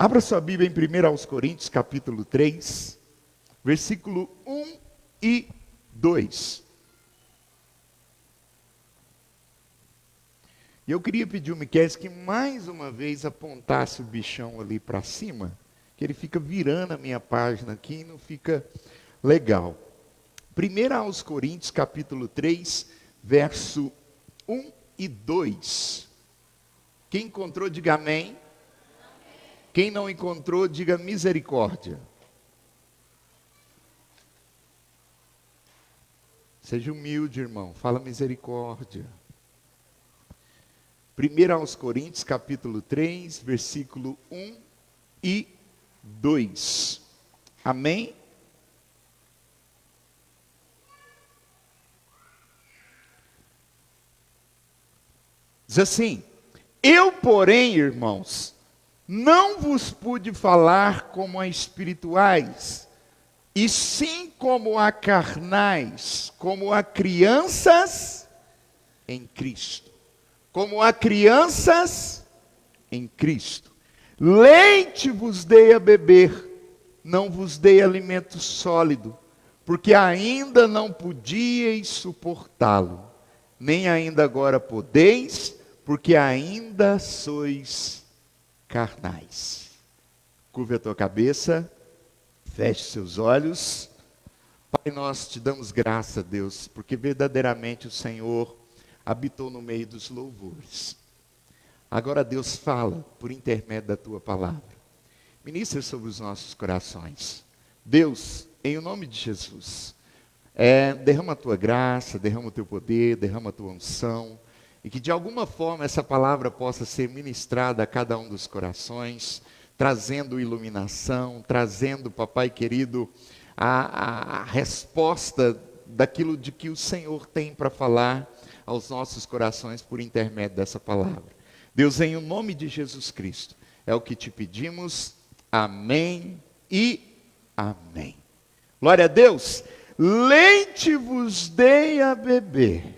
Abra sua Bíblia em 1 aos Coríntios, capítulo 3, versículo 1 e 2. E eu queria pedir ao Miquel que mais uma vez apontasse o bichão ali para cima, que ele fica virando a minha página aqui e não fica legal. 1 aos Coríntios, capítulo 3, verso 1 e 2. Quem encontrou, diga amém. Quem não encontrou, diga misericórdia. Seja humilde, irmão. Fala misericórdia. 1 aos Coríntios, capítulo 3, versículo 1 e 2. Amém? Diz assim: eu, porém, irmãos, não vos pude falar como a espirituais, e sim como a carnais, como a crianças em Cristo. Como a crianças em Cristo. Leite vos dei a beber, não vos dei alimento sólido, porque ainda não podíeis suportá-lo, nem ainda agora podeis, porque ainda sois carnais. Curva a tua cabeça, feche seus olhos. Pai, nós te damos graça, Deus, porque verdadeiramente o Senhor habitou no meio dos louvores. Agora Deus fala por intermédio da tua palavra. Ministra sobre os nossos corações. Deus, em o nome de Jesus, derrama a tua graça, derrama o teu poder, derrama a tua unção, e que de alguma forma essa palavra possa ser ministrada a cada um dos corações, trazendo iluminação, trazendo, papai querido, a resposta daquilo de que o Senhor tem para falar aos nossos corações por intermédio dessa palavra. Deus, em o nome de Jesus Cristo, é o que te pedimos. Amém e amém. Glória a Deus. Leite vos dei a beber,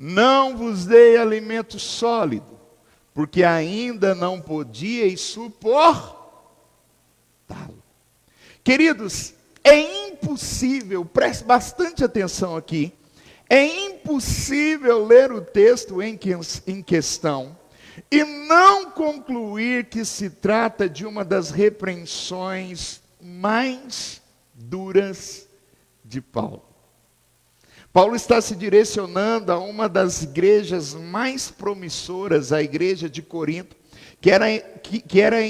não vos dei alimento sólido, porque ainda não podíeis suportá-lo. Queridos, é impossível, preste bastante atenção aqui, é impossível ler o texto em questão e não concluir que se trata de uma das repreensões mais duras de Paulo. Paulo está se direcionando a uma das igrejas mais promissoras, a igreja de Corinto, que era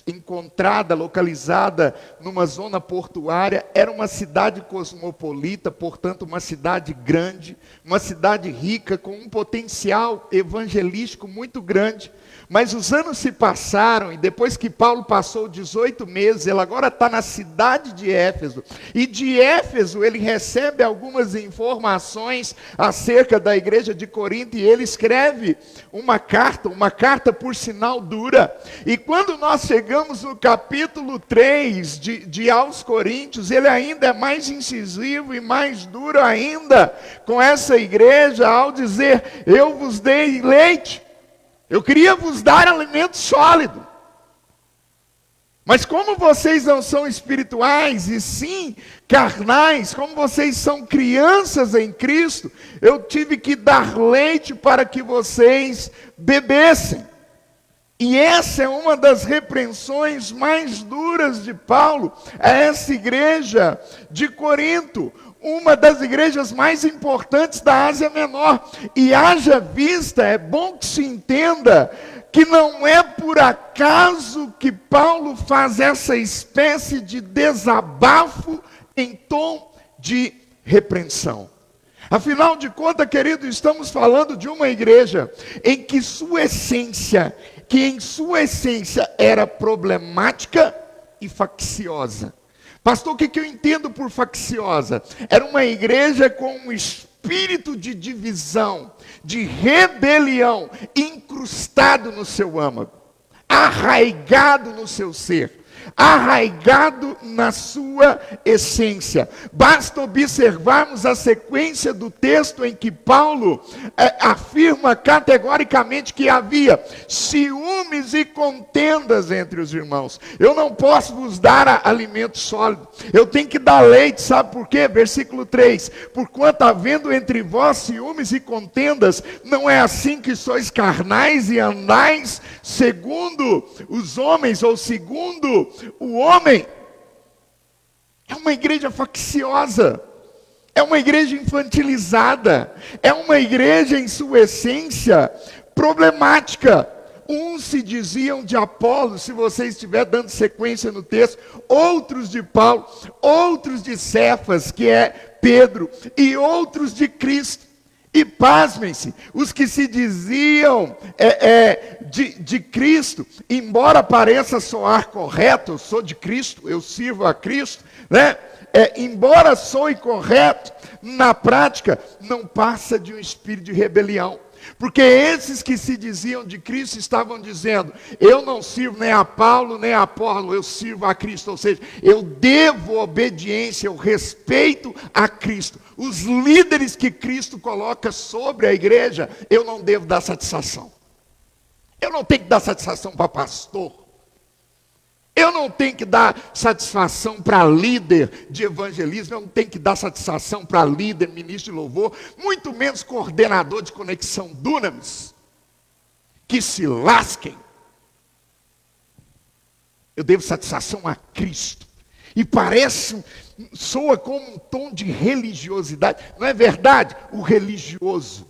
encontrada, localizada numa zona portuária. Era uma cidade cosmopolita, portanto uma cidade grande, uma cidade rica, com um potencial evangelístico muito grande. Mas os anos se passaram, e depois que Paulo passou 18 meses, ele agora está na cidade de Éfeso, e de Éfeso ele recebe algumas informações acerca da igreja de Corinto, e ele escreve uma carta por sinal dura. E quando nós chegamos no capítulo 3 de aos Coríntios, ele ainda é mais incisivo e mais duro ainda com essa igreja, ao dizer: eu vos dei leite, eu queria vos dar alimento sólido, mas como vocês não são espirituais e sim carnais, como vocês são crianças em Cristo, eu tive que dar leite para que vocês bebessem. E essa é uma das repreensões mais duras de Paulo a essa igreja de Corinto, uma das igrejas mais importantes da Ásia Menor. E haja vista, é bom que se entenda, que não é por acaso que Paulo faz essa espécie de desabafo em tom de repreensão. Afinal de contas, querido, estamos falando de uma igreja em que em sua essência era problemática e facciosa. Pastor, o que eu entendo por facciosa? Era uma igreja com um espírito de divisão, de rebelião, incrustado no seu âmago, arraigado no seu ser. arraigado na sua essência. Basta observarmos a sequência do texto em que Paulo afirma categoricamente que havia ciúmes e contendas entre os irmãos. Eu não posso vos dar alimento sólido, eu tenho que dar leite, sabe por quê? Versículo 3, porquanto havendo entre vós ciúmes e contendas, não é assim que sois carnais e andais segundo os homens, ou segundo o homem. É uma igreja facciosa, é uma igreja infantilizada, é uma igreja em sua essência problemática. Uns se diziam de Apolo, se você estiver dando sequência no texto, outros de Paulo, outros de Cefas, que é Pedro, e outros de Cristo. E pasmem-se, os que se diziam de Cristo, embora pareça soar correto, eu sou de Cristo, eu sirvo a Cristo, né? Embora soe correto, na prática não passa de um espírito de rebelião. Porque esses que se diziam de Cristo estavam dizendo, eu não sirvo nem a Paulo nem a Apolo, eu sirvo a Cristo. Ou seja, eu devo obediência, eu respeito a Cristo. Os líderes que Cristo coloca sobre a igreja, eu não devo dar satisfação. Eu não tenho que dar satisfação para pastor. Eu não tenho que dar satisfação para líder de evangelismo, eu não tenho que dar satisfação para líder, ministro de louvor, muito menos coordenador de conexão Dunamis. Que se lasquem. Eu devo satisfação a Cristo. E soa como um tom de religiosidade. Não é verdade? O religioso.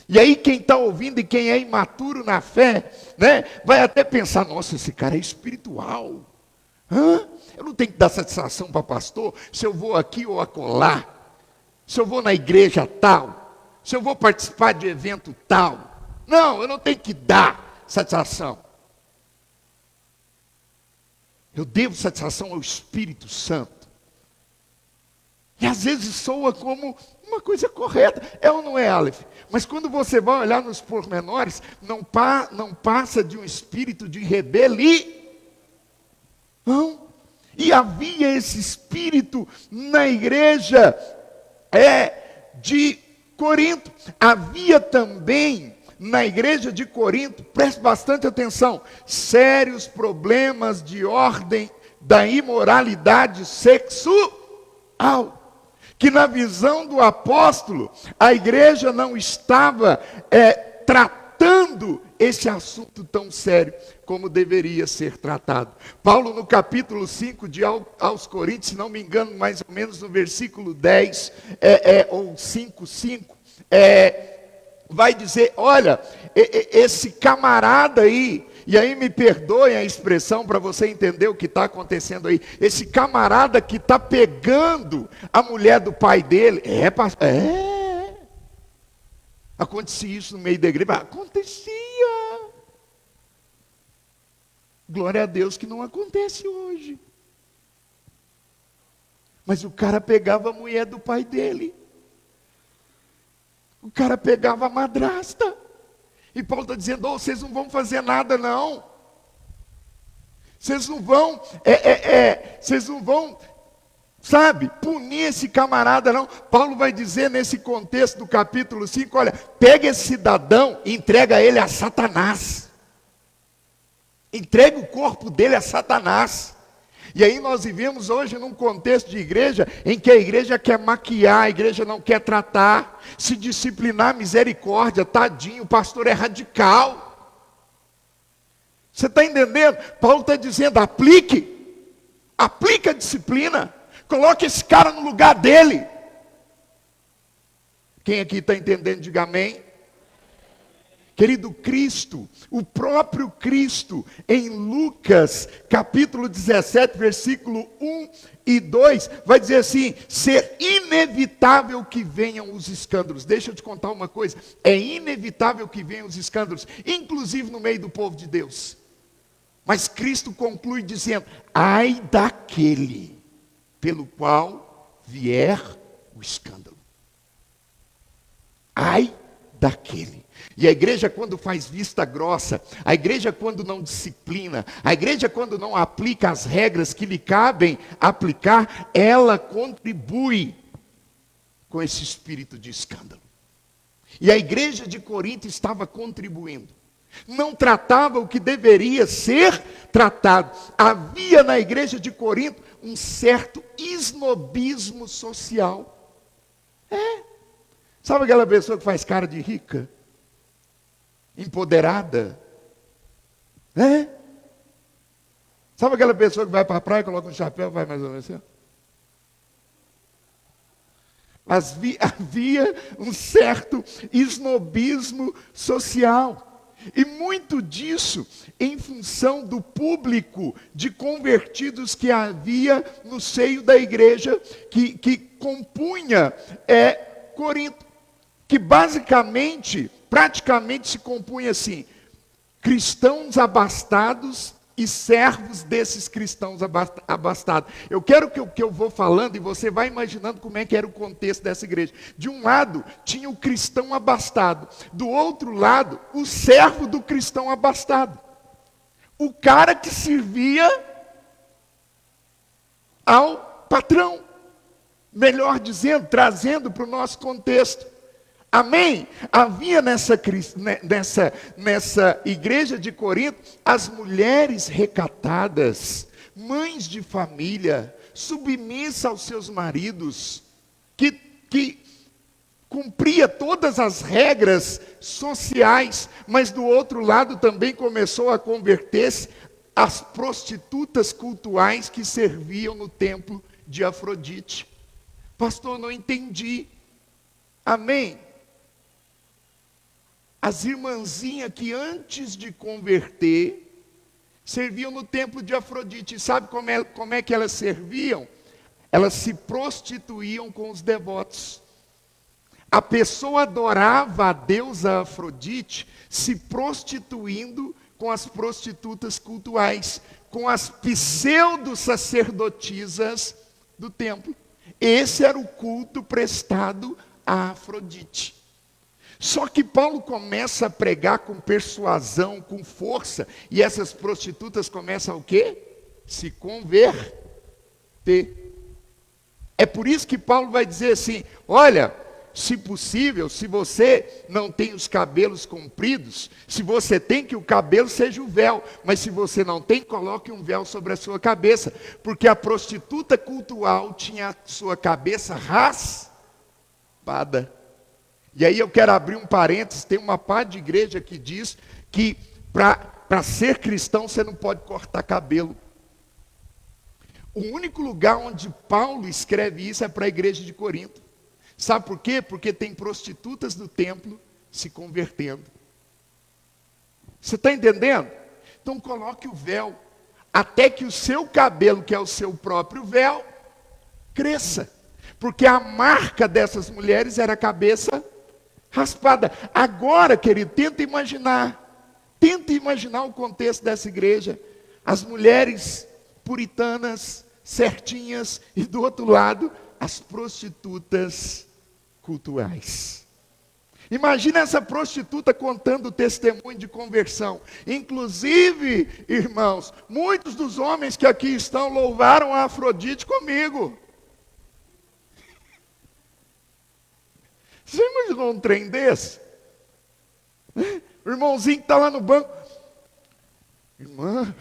E aí quem está ouvindo e quem é imaturo na fé, né, vai até pensar, nossa, esse cara é espiritual. Eu não tenho que dar satisfação para pastor, se eu vou aqui ou acolá, se eu vou na igreja tal, se eu vou participar de evento tal. Não, eu não tenho que dar satisfação. Eu devo satisfação ao Espírito Santo. E às vezes soa como uma coisa correta. É ou não é, Aleph? Mas quando você vai olhar nos pormenores, não passa de um espírito de rebelião. Não. E havia esse espírito na igreja de Corinto. Havia também na igreja de Corinto, preste bastante atenção, sérios problemas de ordem da imoralidade sexual. Que na visão do apóstolo, a igreja não estava tratando esse assunto tão sério como deveria ser tratado. Paulo, no capítulo 5 de aos Coríntios, se não me engano, mais ou menos no versículo 10, ou 5:5, vai dizer, olha, esse camarada aí, e aí me perdoem a expressão para você entender o que está acontecendo aí, esse camarada que está pegando a mulher do pai dele, acontecia isso no meio da igreja, acontecia. Glória a Deus que não acontece hoje. Mas o cara pegava a mulher do pai dele. O cara pegava a madrasta. E Paulo está dizendo, vocês não vão fazer nada não. Vocês não vão, sabe, punir esse camarada não. Paulo vai dizer nesse contexto do capítulo 5, olha, pega esse cidadão e entrega ele a Satanás. Entrega o corpo dele a Satanás. E aí nós vivemos hoje num contexto de igreja em que a igreja quer maquiar, a igreja não quer tratar, se disciplinar, misericórdia, tadinho, o pastor é radical. Você está entendendo? Paulo está dizendo, aplique a disciplina, coloque esse cara no lugar dele. Quem aqui está entendendo, diga amém. Querido, Cristo, o próprio Cristo, em Lucas, capítulo 17, versículo 1 e 2, vai dizer assim, ser inevitável que venham os escândalos. Deixa eu te contar uma coisa, é inevitável que venham os escândalos, inclusive no meio do povo de Deus. Mas Cristo conclui dizendo, ai daquele pelo qual vier o escândalo. Ai daquele. E a igreja, quando faz vista grossa, a igreja, quando não disciplina, a igreja, quando não aplica as regras que lhe cabem aplicar, ela contribui com esse espírito de escândalo. E a igreja de Corinto estava contribuindo. Não tratava o que deveria ser tratado. Havia na igreja de Corinto um certo esnobismo social. Sabe aquela pessoa que faz cara de rica? Empoderada? Sabe aquela pessoa que vai para a praia, coloca um chapéu, vai mais ou menos assim? Havia um certo esnobismo social. E muito disso em função do público de convertidos que havia no seio da igreja que compunha Corinto. Que basicamente, praticamente se compunha assim: cristãos abastados e servos desses cristãos abastados. Eu quero que eu vou falando e você vai imaginando como é que era o contexto dessa igreja. De um lado, tinha o cristão abastado. Do outro lado, o servo do cristão abastado. O cara que servia ao patrão. Melhor dizendo, trazendo para o nosso contexto. Amém? Havia nessa igreja de Corinto as mulheres recatadas, mães de família, submissas aos seus maridos, que cumpria todas as regras sociais, mas do outro lado também começou a converter-se as prostitutas cultuais que serviam no templo de Afrodite. Pastor, não entendi. Amém? As irmãzinhas que antes de converter, serviam no templo de Afrodite. E sabe como é que elas serviam? Elas se prostituíam com os devotos. A pessoa adorava a deusa Afrodite, se prostituindo com as prostitutas cultuais, com as pseudo-sacerdotisas do templo. Esse era o culto prestado a Afrodite. Só que Paulo começa a pregar com persuasão, com força, e essas prostitutas começam a o quê? Se converter. É por isso que Paulo vai dizer assim: olha, se possível, se você não tem os cabelos compridos, se você tem, que o cabelo seja o véu, mas se você não tem, coloque um véu sobre a sua cabeça, porque a prostituta cultual tinha a sua cabeça raspada. E aí eu quero abrir um parênteses, tem uma parte de igreja que diz que para ser cristão você não pode cortar cabelo. O único lugar onde Paulo escreve isso é para a igreja de Corinto. Sabe por quê? Porque tem prostitutas do templo se convertendo. Você está entendendo? Então coloque o véu, até que o seu cabelo, que é o seu próprio véu, cresça. Porque a marca dessas mulheres era a cabeça raspada. Agora, querido, tenta imaginar o contexto dessa igreja. As mulheres puritanas, certinhas, e do outro lado, as prostitutas cultuais. Imagina essa prostituta contando o testemunho de conversão. Inclusive, irmãos, muitos dos homens que aqui estão louvaram a Afrodite comigo. Você imaginou um trem desse? O irmãozinho que está lá no banco. Irmã,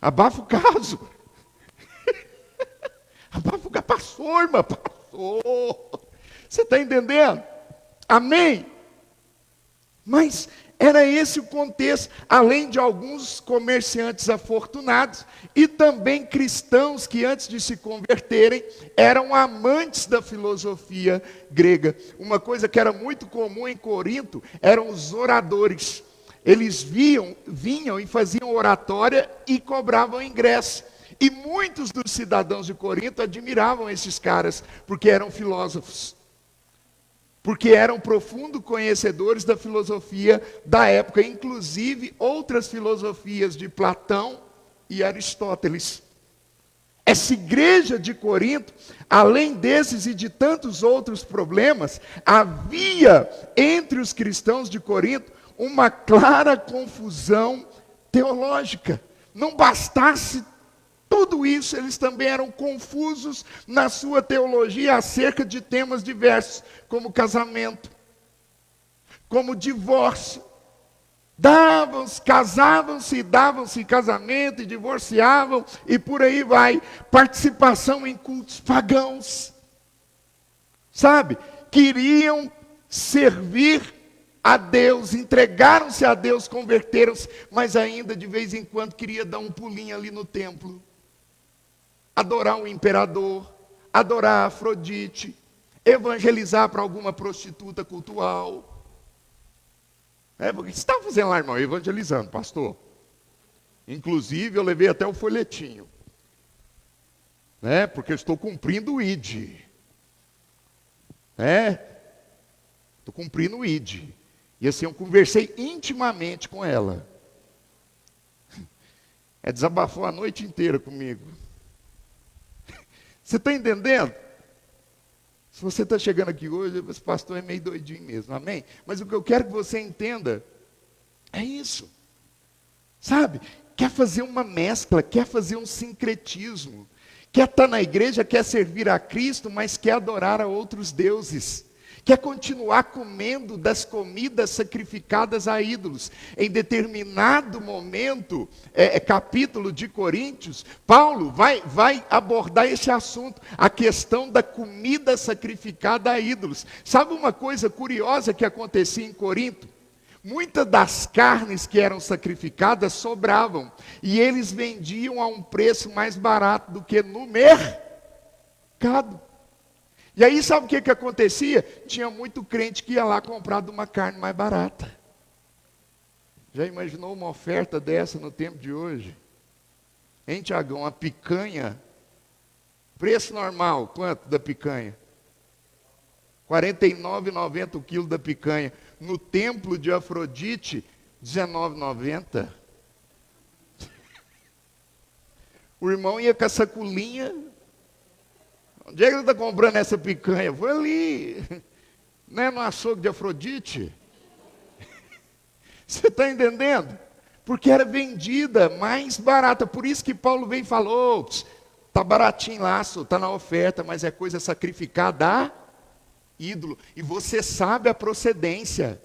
abafa o caso. Abafa o caso. Passou, irmã, passou. Você está entendendo? Amém? Mas era esse o contexto, além de alguns comerciantes afortunados e também cristãos que antes de se converterem eram amantes da filosofia grega. Uma coisa que era muito comum em Corinto eram os oradores. Eles vinham e faziam oratória e cobravam ingresso. E muitos dos cidadãos de Corinto admiravam esses caras, porque eram filósofos. Porque eram profundos conhecedores da filosofia da época, inclusive outras filosofias de Platão e Aristóteles. Essa igreja de Corinto, além desses e de tantos outros problemas, havia entre os cristãos de Corinto uma clara confusão teológica. Não bastasse tudo isso, eles também eram confusos na sua teologia acerca de temas diversos, como casamento, como divórcio. Casavam-se, davam-se em casamento e divorciavam, e por aí vai. Participação em cultos pagãos. Sabe? Queriam servir a Deus, entregaram-se a Deus, converteram-se, mas ainda de vez em quando queria dar um pulinho ali no templo. Adorar o imperador, adorar a Afrodite, evangelizar para alguma prostituta cultual. Porque o que você está fazendo lá, irmão? Evangelizando, pastor. Inclusive, eu levei até o folhetinho. Porque eu estou cumprindo o ID. Estou cumprindo o ID. E assim, eu conversei intimamente com ela. Desabafou a noite inteira comigo. Você está entendendo? Se você está chegando aqui hoje, esse pastor é meio doidinho mesmo, amém? Mas o que eu quero que você entenda é isso. Sabe? Quer fazer uma mescla, quer fazer um sincretismo. Quer estar na igreja, quer servir a Cristo, mas quer adorar a outros deuses. Quer continuar comendo das comidas sacrificadas a ídolos. Em determinado momento, capítulo de Coríntios, Paulo vai abordar esse assunto, a questão da comida sacrificada a ídolos. Sabe uma coisa curiosa que acontecia em Corinto? Muitas das carnes que eram sacrificadas sobravam, e eles vendiam a um preço mais barato do que no mercado. E aí sabe o que acontecia? Tinha muito crente que ia lá comprar de uma carne mais barata. Já imaginou uma oferta dessa no tempo de hoje? Hein, Tiagão? A picanha, preço normal, quanto da picanha? R$ 49,90 o quilo da picanha. No templo de Afrodite, R$ 19,90. O irmão ia com a sacolinha. Onde é que ele está comprando essa picanha? Foi ali, no açougue de Afrodite. Você está entendendo? Porque era vendida mais barata. Por isso que Paulo vem e falou, está baratinho lá, está na oferta, mas é coisa sacrificada a ídolo. E você sabe a procedência.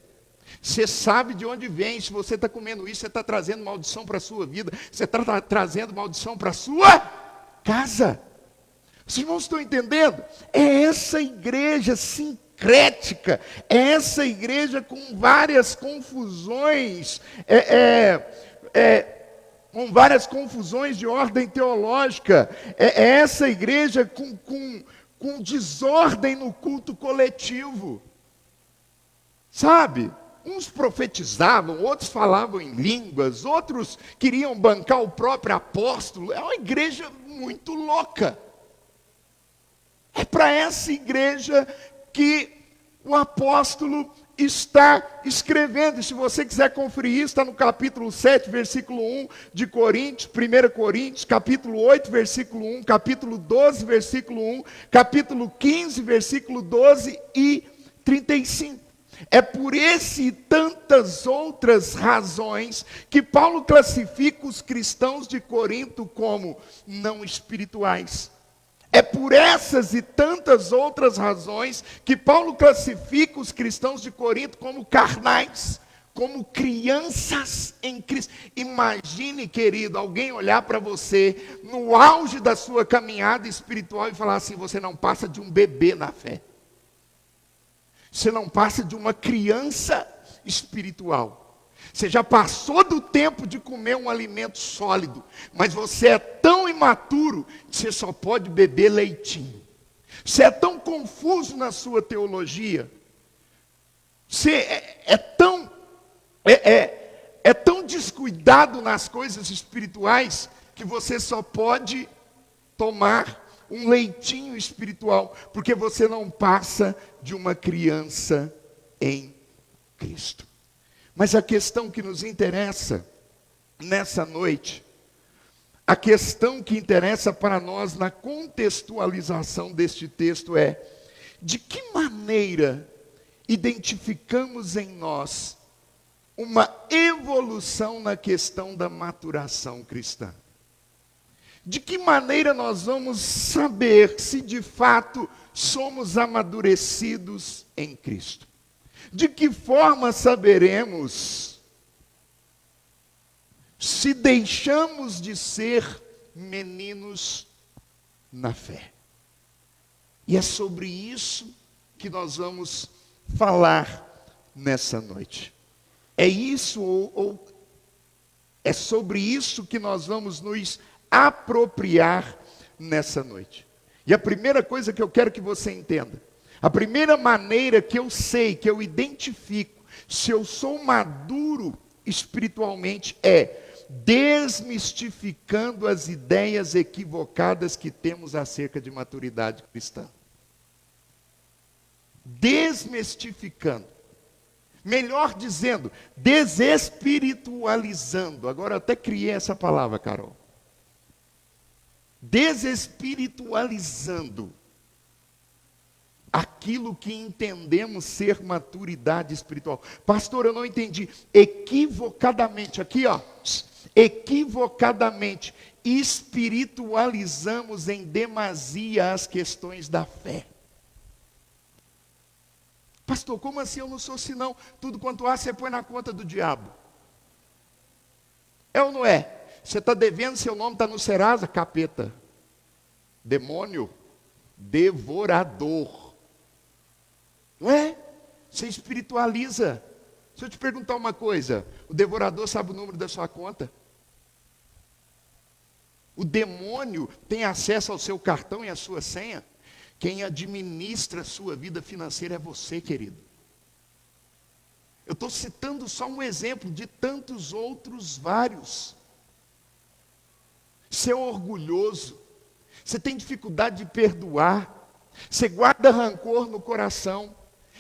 Você sabe de onde vem. Se você está comendo isso, você está trazendo maldição para a sua vida. Você está trazendo maldição para a sua casa. Os irmãos estão entendendo? É essa igreja sincrética, é essa igreja com várias confusões, com várias confusões de ordem teológica, é essa igreja com desordem no culto coletivo. Sabe? Uns profetizavam, outros falavam em línguas, outros queriam bancar o próprio apóstolo. É uma igreja muito louca. É para essa igreja que o apóstolo está escrevendo. E se você quiser conferir isso, está no capítulo 7, versículo 1 de Coríntios, 1 Coríntios, capítulo 8, versículo 1, capítulo 12, versículo 1, capítulo 15, versículo 12 e 35. É por esse e tantas outras razões que Paulo classifica os cristãos de Corinto como não espirituais. É por essas e tantas outras razões que Paulo classifica os cristãos de Corinto como carnais, como crianças em Cristo. Imagine, querido, alguém olhar para você no auge da sua caminhada espiritual e falar assim: você não passa de um bebê na fé. Você não passa de uma criança espiritual. Você já passou do tempo de comer um alimento sólido, mas você é tão imaturo que você só pode beber leitinho. Você é tão confuso na sua teologia. Você é tão descuidado nas coisas espirituais que você só pode tomar um leitinho espiritual, porque você não passa de uma criança em Cristo. Mas a questão que nos interessa nessa noite A questão que interessa para nós na contextualização deste texto é: de que maneira identificamos em nós uma evolução na questão da maturação cristã? De que maneira nós vamos saber se de fato somos amadurecidos em Cristo? De que forma saberemos se deixamos de ser meninos na fé? E é sobre isso que nós vamos falar nessa noite. É isso ou é sobre isso que nós vamos nos apropriar nessa noite. E a primeira coisa que eu quero que você entenda, a primeira maneira que eu sei, que eu identifico se eu sou maduro espiritualmente é desmistificando as ideias equivocadas que temos acerca de maturidade cristã. Desmistificando. Melhor dizendo, desespiritualizando. Agora eu até criei essa palavra, Carol. Desespiritualizando aquilo que entendemos ser maturidade espiritual. Pastor, eu não entendi. Equivocadamente, aqui ó, equivocadamente espiritualizamos em demasia as questões da fé. Pastor, como assim eu não sou senão? Tudo quanto há você põe na conta do diabo. É ou não é? Você está devendo, seu nome está no Serasa, capeta. Demônio, devorador. Não é? Você espiritualiza. Se eu te perguntar uma coisa, o devorador sabe o número da sua conta? O demônio tem acesso ao seu cartão e à sua senha? Quem administra a sua vida financeira é você, querido. Eu estou citando só um exemplo de tantos outros vários. Você é orgulhoso, você tem dificuldade de perdoar, você guarda rancor no coração.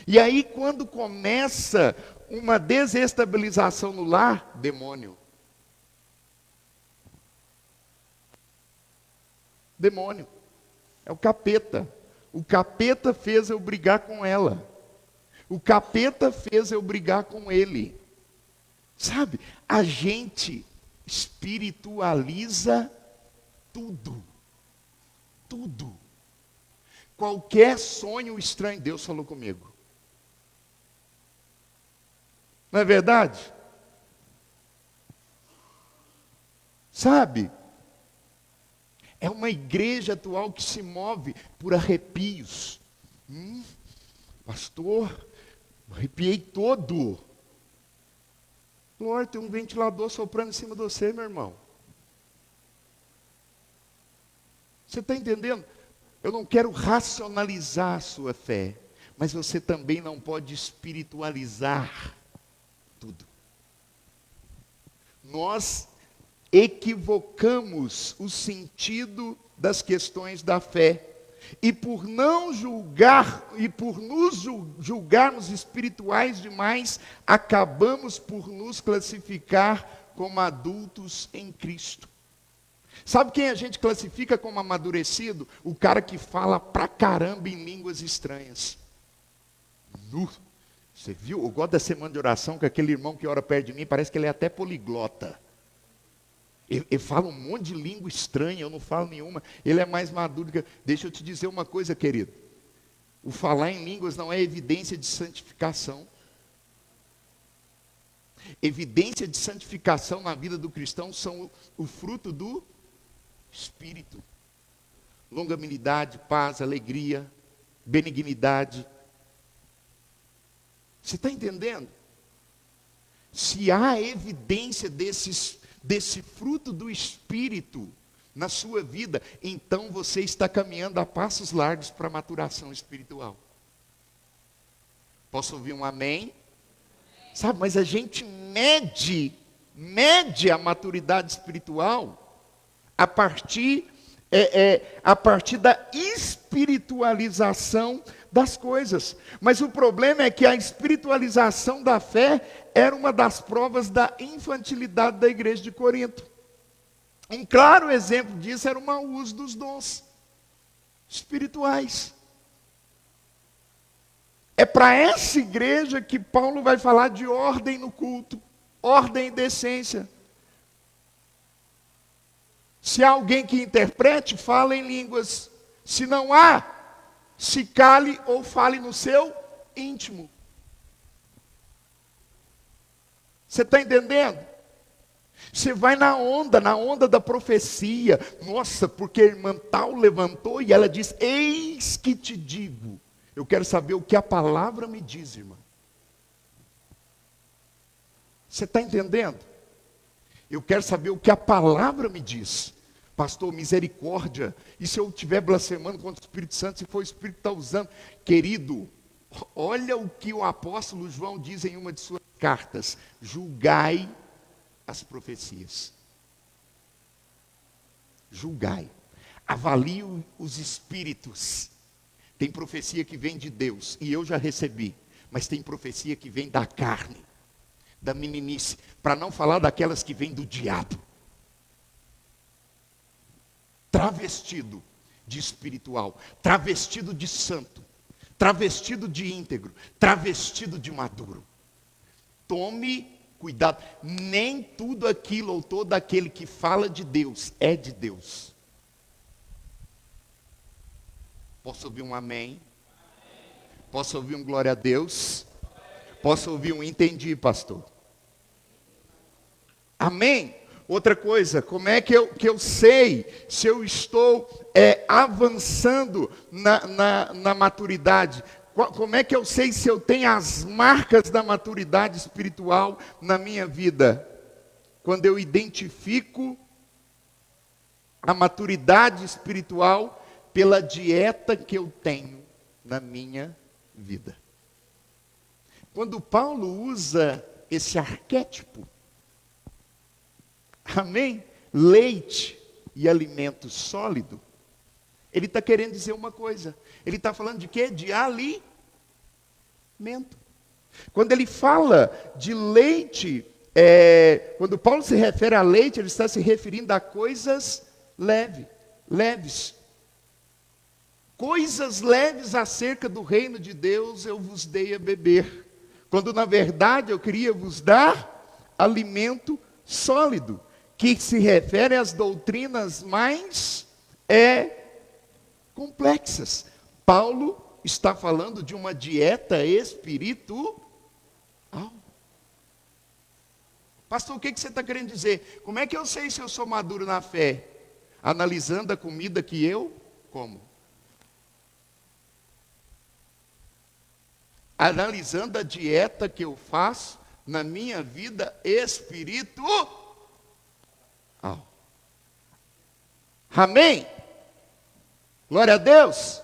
E aí quando começa uma desestabilização no lar, demônio. Demônio. É o capeta. O capeta fez eu brigar com ela. O capeta fez eu brigar com ele. Sabe, a gente espiritualiza tudo. Tudo. Qualquer sonho estranho, Deus falou comigo. Não é verdade? Sabe? É uma igreja atual que se move por arrepios. Pastor, arrepiei todo. Glória, tem um ventilador soprando em cima de você, meu irmão. Você está entendendo? Eu não quero racionalizar a sua fé, mas você também não pode espiritualizar tudo. Nós equivocamos o sentido das questões da fé. E por não julgar, e por nos julgarmos espirituais demais, acabamos por nos classificar como adultos em Cristo. Sabe quem a gente classifica como amadurecido? O cara que fala pra caramba em línguas estranhas. Você viu? Eu gosto da semana de oração, que aquele irmão que ora perto de mim, parece que ele é até poliglota. Ele fala um monte de língua estranha, eu não falo nenhuma. Ele é mais maduro que... Deixa eu te dizer uma coisa, querido. O falar em línguas não é evidência de santificação. Evidência de santificação na vida do cristão são o fruto do Espírito. Longanimidade, paz, alegria, benignidade. Você está entendendo? Se há evidência desse fruto do Espírito na sua vida, então você está caminhando a passos largos para a maturação espiritual. Posso ouvir um amém? Sabe, mas a gente mede a maturidade espiritual a partir da espiritualização das coisas. Mas o problema é que a espiritualização da fé era uma das provas da infantilidade da igreja de Corinto. Um claro exemplo disso era o mau uso dos dons espirituais. É para essa igreja que Paulo vai falar de ordem no culto, ordem e decência. Se há alguém que interprete, fala em línguas. Se não há, se cale ou fale no seu íntimo. Você está entendendo? Você vai na onda da profecia. Nossa, porque a irmã tal levantou e ela diz, eis que te digo. Eu quero saber o que a palavra me diz, irmã. Você está entendendo? Eu quero saber o que a palavra me diz. Pastor, misericórdia. E se eu estiver blasfemando contra o Espírito Santo, se for o Espírito que está usando? Querido, olha o que o apóstolo João diz em uma de suas cartas. Julgai as profecias. Julgai. Avalie os espíritos. Tem profecia que vem de Deus, e eu já recebi. Mas tem profecia que vem da carne, da meninice. Para não falar daquelas que vêm do diabo. Travestido de espiritual, travestido de santo, travestido de íntegro, travestido de maduro. Tome cuidado, nem tudo aquilo ou todo aquele que fala de Deus é de Deus. Posso ouvir um amém? Posso ouvir um glória a Deus? Posso ouvir um entendi, pastor? Amém? Outra coisa, como é que eu sei se eu estou avançando na maturidade? Como é que eu sei se eu tenho as marcas da maturidade espiritual na minha vida? Quando eu identifico a maturidade espiritual pela dieta que eu tenho na minha vida. Quando Paulo usa esse arquétipo, amém? Leite e alimento sólido. Ele está querendo dizer uma coisa. Ele está falando de quê? De alimento. Quando ele fala de leite, quando Paulo se refere a leite, ele está se referindo a coisas leves. Coisas leves acerca do reino de Deus eu vos dei a beber. Quando na verdade eu queria vos dar alimento sólido, que se refere às doutrinas mais complexas. Paulo está falando de uma dieta espiritual. Pastor, o que você está querendo dizer? Como é que eu sei se eu sou maduro na fé? Analisando a comida que eu como. Analisando a dieta que eu faço na minha vida espiritual. Amém? Glória a Deus.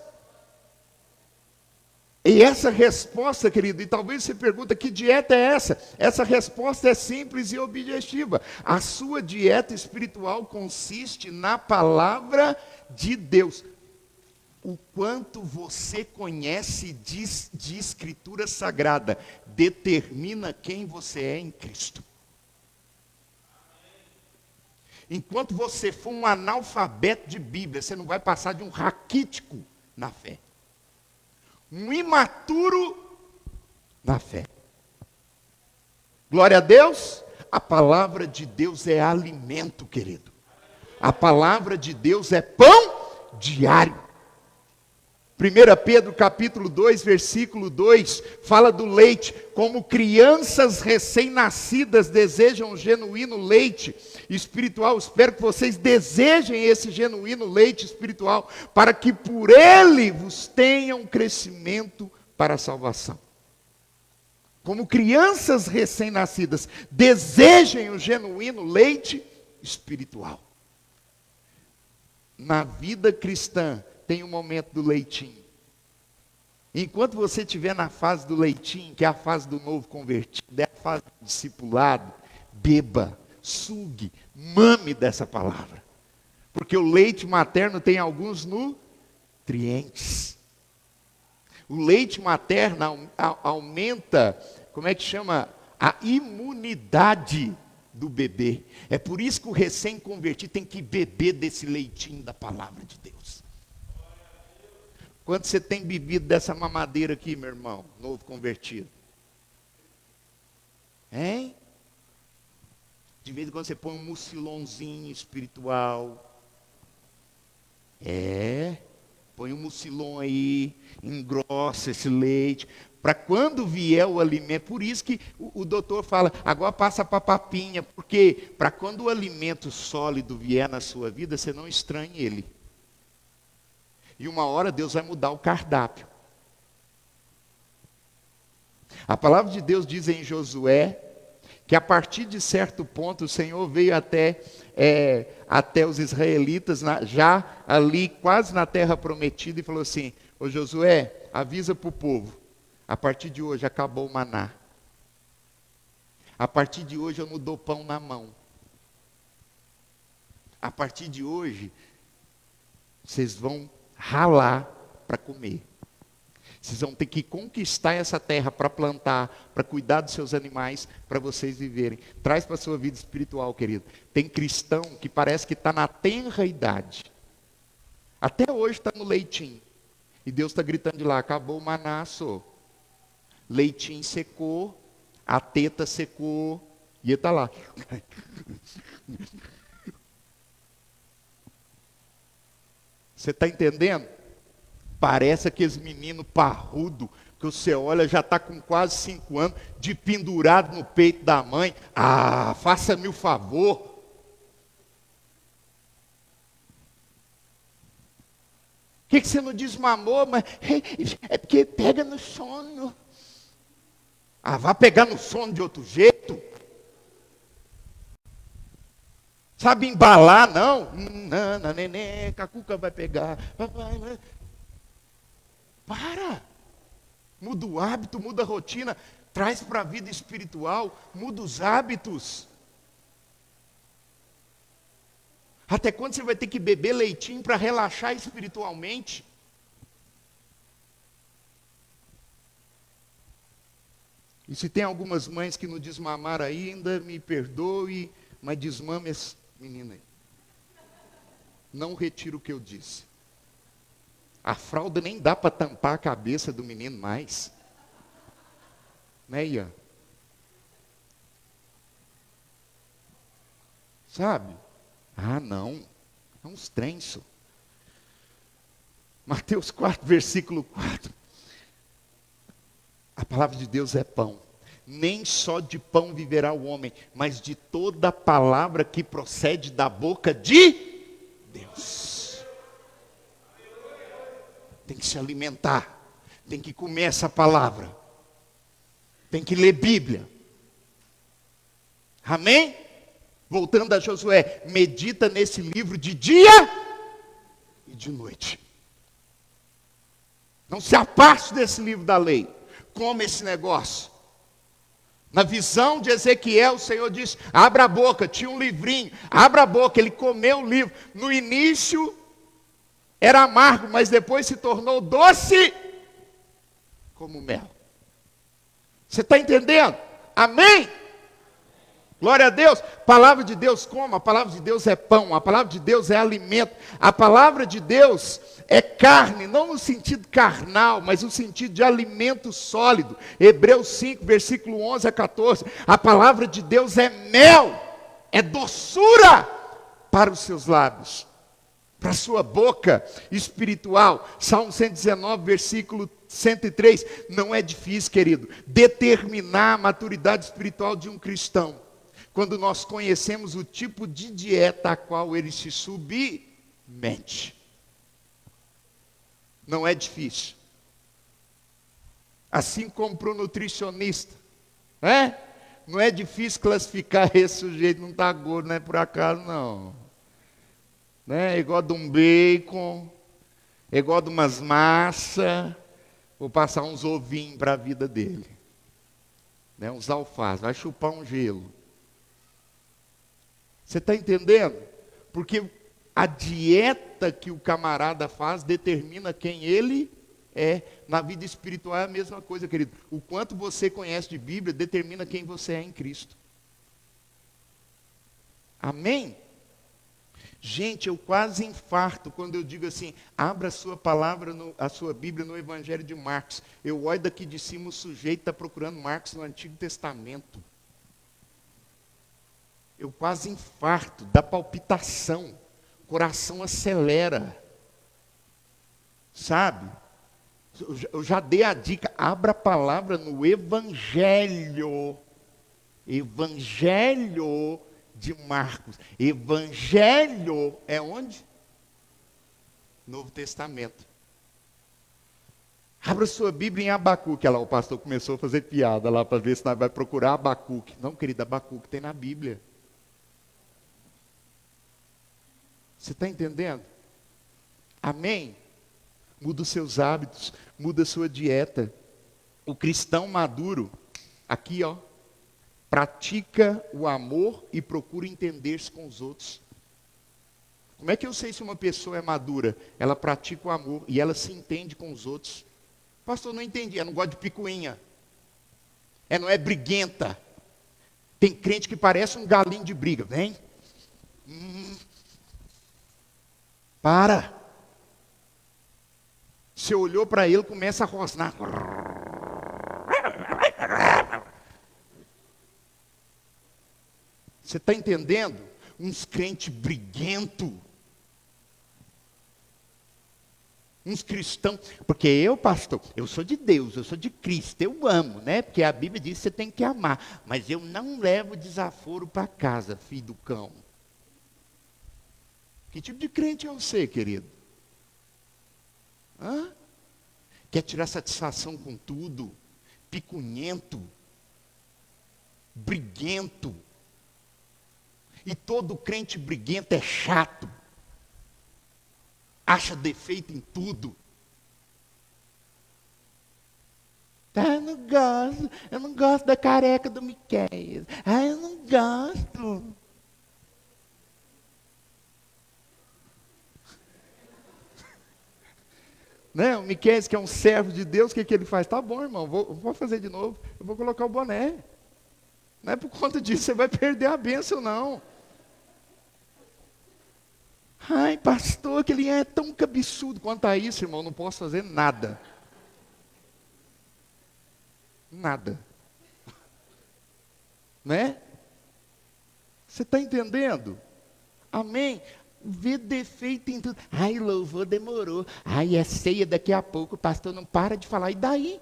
E essa resposta, querido, e talvez você pergunta, que dieta é essa? Essa resposta é simples e objetiva. A sua dieta espiritual consiste na palavra de Deus. O quanto você conhece de Escritura Sagrada determina quem você é em Cristo. Enquanto você for um analfabeto de Bíblia, você não vai passar de um raquítico na fé. Um imaturo na fé. Glória a Deus. A palavra de Deus é alimento, querido. A palavra de Deus é pão diário. 1 Pedro capítulo 2, versículo 2, fala do leite. Como crianças recém-nascidas desejam um genuíno leite espiritual. Espero que vocês desejem esse genuíno leite espiritual, para que por ele vos tenham crescimento para a salvação. Como crianças recém-nascidas, desejem o genuíno leite espiritual. Na vida cristã, tem um momento do leitinho. Enquanto você estiver na fase do leitinho, que é a fase do novo convertido, é a fase do discipulado, beba, sugue, mame dessa palavra. Porque o leite materno tem alguns nutrientes. O leite materno aumenta, como é que chama? A imunidade do bebê. É por isso que o recém-convertido tem que beber desse leitinho da palavra de Deus. Quanto você tem bebido dessa mamadeira aqui, meu irmão, novo convertido? Hein? De vez em quando você põe um mucilonzinho espiritual. Põe um mucilon aí, engrossa esse leite, para quando vier o alimento. Por isso que o doutor fala, agora passa para a papinha, porque para quando o alimento sólido vier na sua vida, você não estranhe ele. E uma hora Deus vai mudar o cardápio. A palavra de Deus diz em Josué, que a partir de certo ponto o Senhor veio até os israelitas, já ali quase na terra prometida, e falou assim, ô Josué, avisa para o povo, a partir de hoje acabou o maná. A partir de hoje eu não dou pão na mão. A partir de hoje, vocês vão ralar para comer. Vocês vão ter que conquistar essa terra para plantar, para cuidar dos seus animais, para vocês viverem. Traz para a sua vida espiritual, querido. Tem cristão que parece que está na tenra idade. Até hoje está no leitinho. E Deus está gritando de lá, acabou o maná, só. Leitinho secou, a teta secou, e ele está lá. Você está entendendo? Parece aqueles meninos parrudo que você olha, já está com quase 5 anos, de pendurado no peito da mãe. Ah, faça-me o favor. Por que você não desmamou? Mas é porque pega no sono. Ah, vai pegar no sono de outro jeito? Sabe embalar, não? Não, neném, a cuca vai pegar. Vai. Para! Muda o hábito, muda a rotina, traz para a vida espiritual, muda os hábitos. Até quando você vai ter que beber leitinho para relaxar espiritualmente? E se tem algumas mães que não desmamaram ainda, me perdoe, mas desmame esse menino aí. Não retiro o que eu disse. A fralda nem dá para tampar a cabeça do menino mais. Né, Ian? Sabe? Ah, não. É uns trenços. Mateus 4, versículo 4. A palavra de Deus é pão. Nem só de pão viverá o homem, mas de toda palavra que procede da boca de Deus. Tem que se alimentar, tem que comer essa palavra, tem que ler Bíblia. Amém? Voltando a Josué, medita nesse livro de dia e de noite. Não se afaste desse livro da lei, come esse negócio. Na visão de Ezequiel, o Senhor disse, abra a boca, tinha um livrinho, abra a boca, ele comeu o livro. No início era amargo, mas depois se tornou doce como mel. Você está entendendo? Amém? Glória a Deus. Palavra de Deus como? A palavra de Deus é pão, a palavra de Deus é alimento. A palavra de Deus é carne, não no sentido carnal, mas no sentido de alimento sólido. Hebreus 5, versículo 11 a 14. A palavra de Deus é mel, é doçura para os seus lábios, para a sua boca espiritual. Salmo 119, versículo 103. Não é difícil, querido, determinar a maturidade espiritual de um cristão, quando nós conhecemos o tipo de dieta a qual ele se submete. Não é difícil. Assim como para o nutricionista. Não é difícil classificar esse sujeito, não está gordo, não é por acaso não. É igual de um bacon, é igual de umas massas. Vou passar uns ovinhos para a vida dele. Uns alfaces, vai chupar um gelo. Você está entendendo? Porque a dieta que o camarada faz determina quem ele é. Na vida espiritual é a mesma coisa, querido. O quanto você conhece de Bíblia determina quem você é em Cristo. Amém? Gente, eu quase infarto quando eu digo assim, abra a sua palavra, a sua Bíblia no Evangelho de Marcos. Eu olho daqui de cima, o sujeito está procurando Marcos no Antigo Testamento. Eu quase infarto, dá palpitação, o coração acelera. Sabe? Eu já dei a dica, abra a palavra no Evangelho. Evangelho de Marcos. Evangelho é onde? Novo Testamento. Abra sua Bíblia em Abacuque. Olha lá, o pastor começou a fazer piada lá para ver se nós vai procurar Abacuque. Não, querido, Abacuque tem na Bíblia. Você está entendendo? Amém? Muda os seus hábitos, muda a sua dieta. O cristão maduro, aqui ó, pratica o amor e procura entender-se com os outros. Como é que eu sei se uma pessoa é madura? Ela pratica o amor e ela se entende com os outros. Pastor, não entendi, eu não gosto de picuinha. Não é briguenta. Tem crente que parece um galinho de briga. Vem. Para. Você olhou para ele, começa a rosnar. Você está entendendo? Uns crentes briguentos. Uns cristãos. Porque eu, pastor, eu sou de Deus, eu sou de Cristo, eu amo, né? Porque a Bíblia diz que você tem que amar. Mas eu não levo desaforo para casa, filho do cão. Que tipo de crente é você, querido? Hã? Quer tirar satisfação com tudo? Picunhento? Briguento? E todo crente briguento é chato. Acha defeito em tudo. Eu não gosto da careca do Miqueias. Eu não gosto. Né? O Miqueias, que é um servo de Deus, o que ele faz? Tá bom, irmão, vou fazer de novo. Eu vou colocar o boné. Não é por conta disso, você vai perder a bênção, não. Ai, pastor, aquele é tão cabeçudo. Quanto a isso, irmão, não posso fazer nada. Nada. Né? Você está entendendo? Amém? Vê defeito em tudo. Ai, louvor demorou. Ai, é ceia daqui a pouco. O pastor não para de falar. E daí?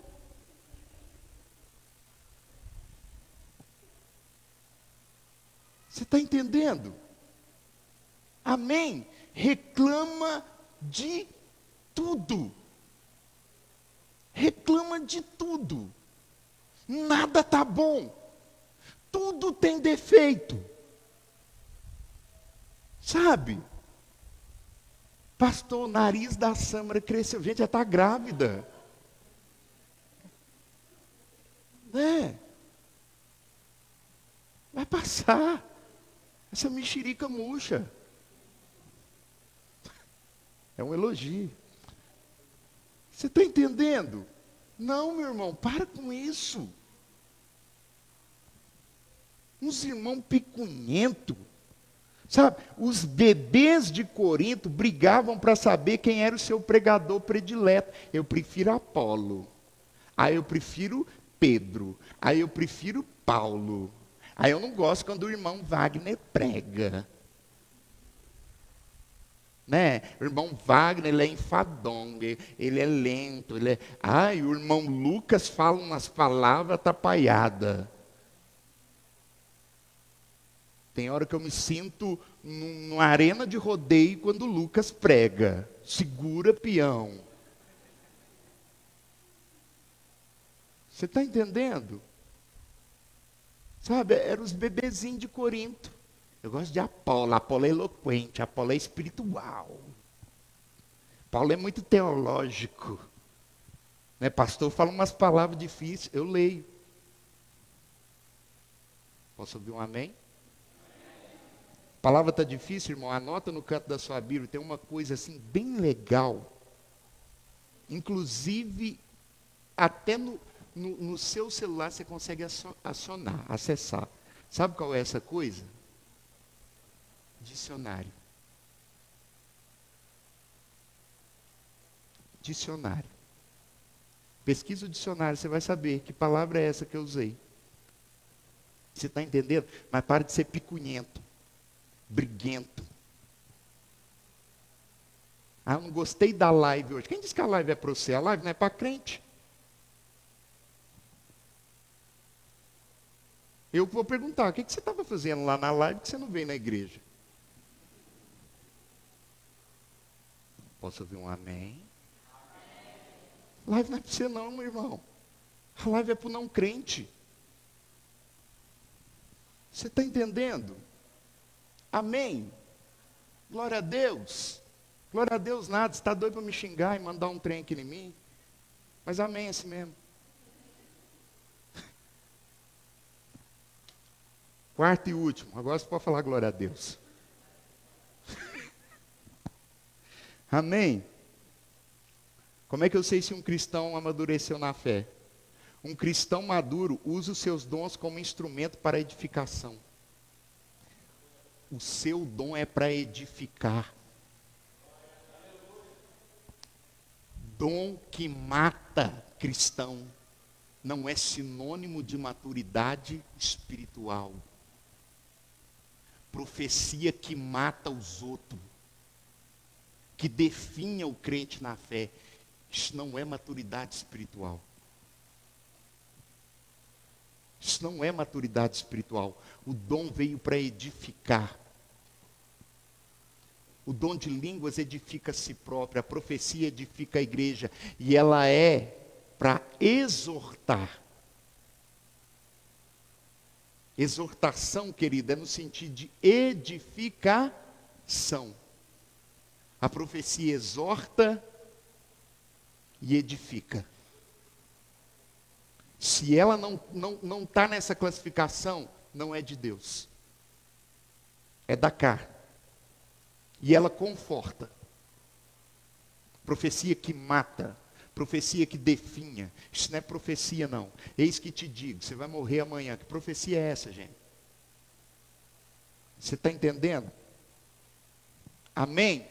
Você está entendendo? Amém? Reclama de tudo. Reclama de tudo. Nada está bom. Tudo tem defeito. Sabe? Pastor, o nariz da Sâmara cresceu. Gente, já está grávida. Né? Vai passar. Essa mexerica murcha. É um elogio. Você está entendendo? Não, meu irmão, para com isso. Uns irmãos picunhentos. Sabe, os bebês de Corinto brigavam para saber quem era o seu pregador predileto. Eu prefiro Apolo. Aí eu prefiro Pedro. Aí eu prefiro Paulo. Aí eu não gosto quando o irmão Wagner prega. Né? O irmão Wagner, ele é enfadonho, ele é lento. Ai, o irmão Lucas fala umas palavras atrapalhadas. Tem hora que eu me sinto numa arena de rodeio quando o Lucas prega. Segura, peão. Você está entendendo? Sabe, eram os bebezinhos de Corinto. Eu gosto de Apolo. Apolo é eloquente, Apolo é espiritual. Paulo é muito teológico. Né? Pastor fala umas palavras difíceis, eu leio. Posso ouvir um amém? A palavra está difícil, irmão? Anota no canto da sua Bíblia, tem uma coisa assim bem legal. Inclusive, até no seu celular você consegue acionar, acessar. Sabe qual é essa coisa? Dicionário. Dicionário. Pesquisa o dicionário, você vai saber que palavra é essa que eu usei. Você está entendendo? Mas para de ser picunhento, briguento. Ah, eu não gostei da live hoje. Quem disse que a live é para você? A live não é para crente. Eu vou perguntar, o que você estava fazendo lá na live que você não veio na igreja? Posso ouvir um amém? Live não é para você não, meu irmão. A live é para o não crente. Você está entendendo? Amém? Glória a Deus. Glória a Deus nada. Você está doido para me xingar e mandar um trem aqui em mim? Mas amém é assim mesmo. Quarto e último. Agora você pode falar glória a Deus. Amém? Como é que eu sei se um cristão amadureceu na fé? Um cristão maduro usa os seus dons como instrumento para edificação. O seu dom é para edificar. Dom que mata cristão não é sinônimo de maturidade espiritual. Profecia que mata os outros, que definha o crente na fé, isso não é maturidade espiritual. Isso não é maturidade espiritual. O dom veio para edificar. O dom de línguas edifica a si própria, a profecia edifica a igreja, e ela é para exortar. Exortação, querida, é no sentido de edificação. A profecia exorta e edifica. Se ela não está nessa classificação, não é de Deus. É da carne. E ela conforta. Profecia que mata. Profecia que definha. Isso não é profecia não. Eis que te digo, você vai morrer amanhã. Que profecia é essa, gente? Você está entendendo? Amém?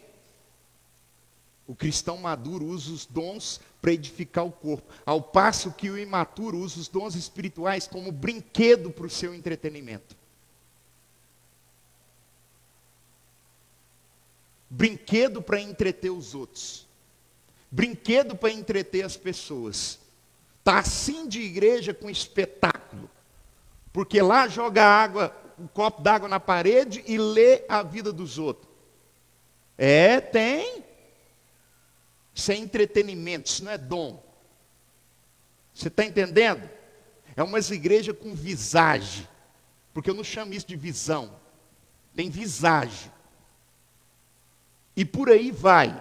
O cristão maduro usa os dons para edificar o corpo, ao passo que o imaturo usa os dons espirituais como brinquedo para o seu entretenimento. Brinquedo para entreter os outros. Brinquedo para entreter as pessoas. Está assim de igreja com espetáculo. Porque lá joga água, um copo d'água na parede e lê a vida dos outros. Tem. Isso é entretenimento, isso não é dom. Você está entendendo? É umas igrejas com visagem. Porque eu não chamo isso de visão. Tem visagem. E por aí vai.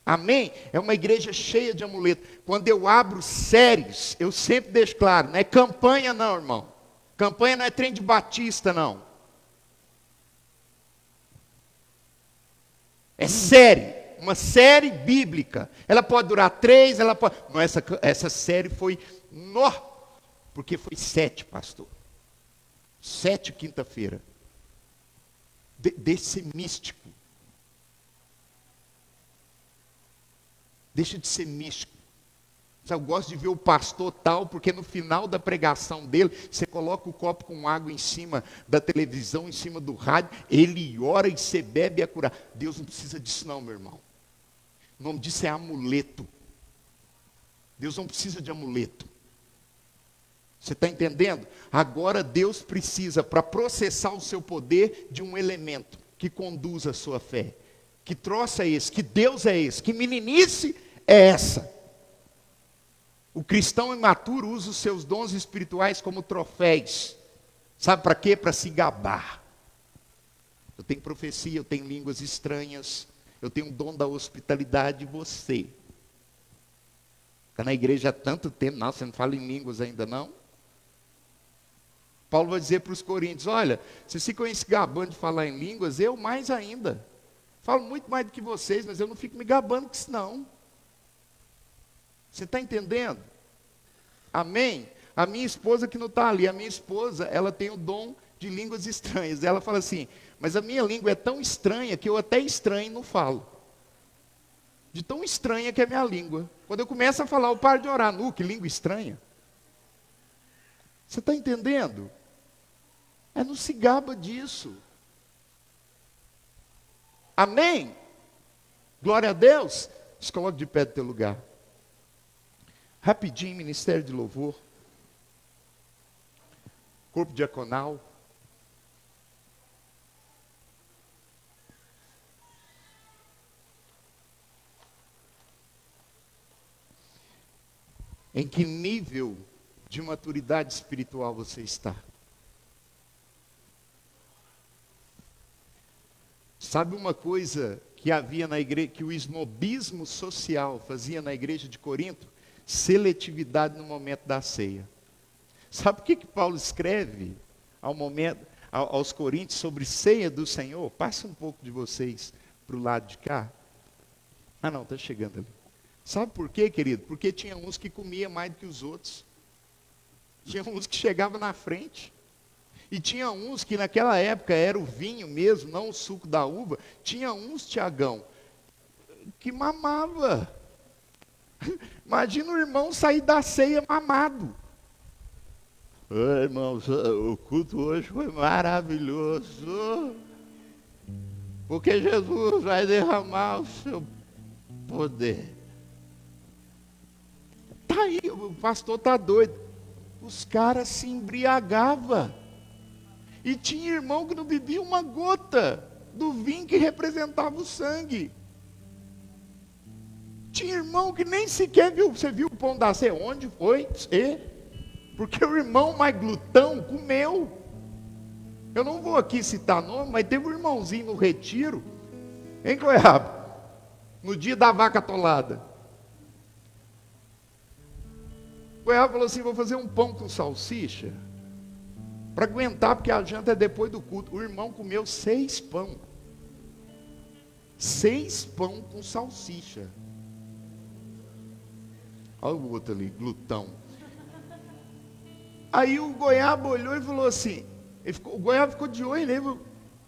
Amém? É uma igreja cheia de amuleto. Quando eu abro séries, eu sempre deixo claro, não é campanha não, irmão. Campanha não é trem de batista, não. É série. Uma série bíblica. Ela pode durar 3, ela pode... Não, essa série foi... Porque foi 7, pastor. 7 quinta-feira. Deixa de ser místico. Deixa de ser místico. Eu gosto de ver o pastor tal, porque no final da pregação dele, você coloca o copo com água em cima da televisão, em cima do rádio, ele ora e você bebe a curar. Deus não precisa disso não, meu irmão. O nome disso é amuleto. Deus não precisa de amuleto. Você está entendendo? Agora Deus precisa, para processar o seu poder, de um elemento que conduza a sua fé. Que troço é esse? Que Deus é esse? Que meninice é essa? O cristão imaturo usa os seus dons espirituais como troféus. Sabe para quê? Para se gabar. Eu tenho profecia, eu tenho línguas estranhas, eu tenho o dom da hospitalidade. Você está na igreja há tanto tempo, não, você não fala em línguas ainda não? Paulo vai dizer para os coríntios, olha, vocês ficam se gabando de falar em línguas, eu mais ainda. Falo muito mais do que vocês, mas eu não fico me gabando com isso não. Você está entendendo? Amém? A minha esposa que não está ali, a minha esposa, ela tem o dom de línguas estranhas. Ela fala assim, mas a minha língua é tão estranha que eu até estranho e não falo. De tão estranha que é a minha língua. Quando eu começo a falar, eu paro de orar. Que língua estranha. Você está entendendo? Não se gaba disso. Amém? Glória a Deus. Se coloque de pé do teu lugar. Rapidinho, ministério de louvor. Corpo diaconal. Em que nível de maturidade espiritual você está? Sabe uma coisa que havia na igreja, que o esnobismo social fazia na igreja de Corinto? Seletividade no momento da ceia. Sabe o que Paulo escreve aos Coríntios sobre ceia do Senhor? Passa um pouco de vocês para o lado de cá. Não, está chegando ali. Sabe por quê, querido? Porque tinha uns que comiam mais do que os outros. Tinha uns que chegavam na frente. E tinha uns que naquela época era o vinho mesmo, não o suco da uva. Tinha uns, Tiagão, que mamava. Imagina o irmão sair da ceia mamado. Oi, irmãos, o culto hoje foi maravilhoso. Porque Jesus vai derramar o seu poder. Tá aí, o pastor tá doido. Os caras se embriagavam. E tinha irmão que não bebia uma gota do vinho que representava o sangue. Tinha irmão que nem sequer viu. Você viu o pão da ceia? Onde foi? Porque o irmão mais glutão comeu. Eu não vou aqui citar nome, mas teve um irmãozinho no retiro, em Goiaba, no dia da vaca atolada. Goiaba falou assim, vou fazer um pão com salsicha, para aguentar, porque a janta é depois do culto. O irmão comeu 6 pão. 6 pão com salsicha. Olha o outro ali, glutão. Aí o Goiaba olhou e falou assim, o Goiaba ficou de olho nele.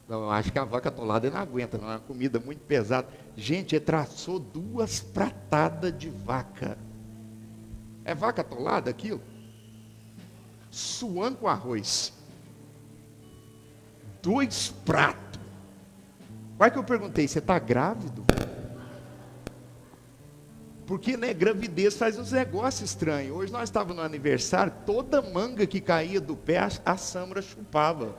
Não, acho que a vaca atolada não aguenta, não é uma comida muito pesada. Gente, ele traçou 2 pratadas de vaca. É vaca atolada aquilo? Suando com arroz. 2 pratos. Quase que eu perguntei, você está grávido? Porque, né, gravidez faz uns negócios estranhos. Hoje nós estávamos no aniversário, toda manga que caía do pé, a Samra chupava.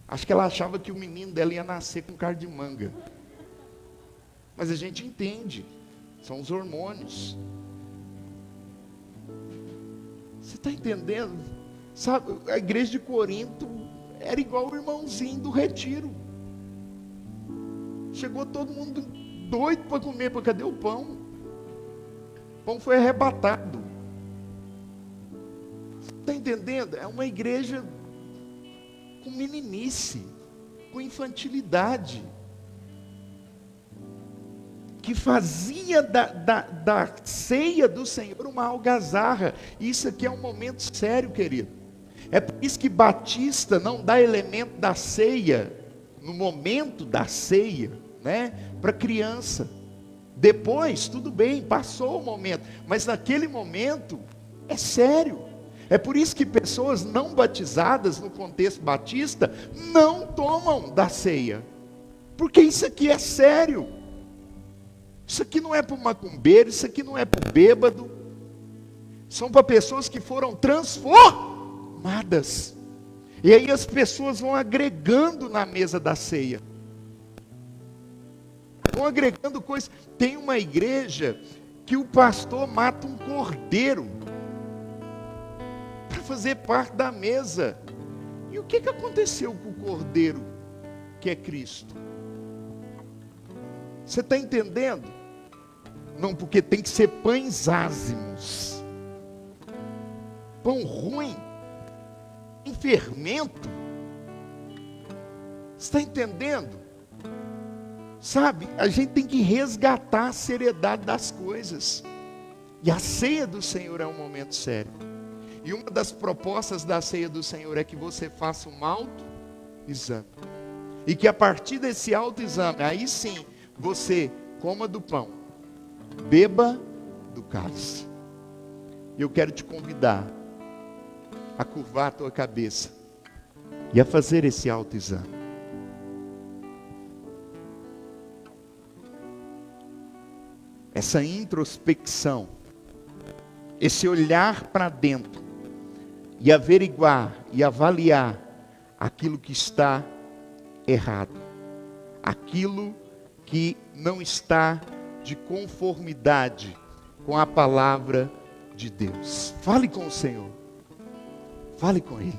Acho que ela achava que o menino dela ia nascer com cara de manga. Mas a gente entende, são os hormônios. Você está entendendo? Sabe, a igreja de Corinto era igual o irmãozinho do retiro. Chegou todo mundo doido para comer, porque cadê o pão? O pão foi arrebatado. Você está entendendo? É uma igreja com meninice, com infantilidade, que fazia da ceia do Senhor uma algazarra. Isso aqui é um momento sério, querido. É por isso que Batista não dá elemento da ceia, no momento da ceia, né, para criança. Depois, tudo bem, passou o momento, mas naquele momento, é sério. É por isso que pessoas não batizadas, no contexto batista, não tomam da ceia. Porque isso aqui é sério. Isso aqui não é para o macumbeiro, isso aqui não é para o bêbado. São para pessoas que foram transformadas. E aí as pessoas vão agregando na mesa da ceia. Vão agregando coisas. Tem uma igreja que o pastor mata um cordeiro para fazer parte da mesa. E o que aconteceu com o cordeiro que é Cristo? Você está entendendo? Não, porque tem que ser pães ázimos. Pão ruim. Em fermento. Você está entendendo? Sabe, a gente tem que resgatar a seriedade das coisas. E a ceia do Senhor é um momento sério. E uma das propostas da ceia do Senhor é que você faça um autoexame. E que a partir desse autoexame, aí sim, você coma do pão, beba do cálice. E eu quero te convidar a curvar a tua cabeça e a fazer esse autoexame. Essa introspecção, esse olhar para dentro e averiguar e avaliar aquilo que está errado, aquilo que não está de conformidade com a palavra de Deus. Fale com o Senhor, fale com Ele,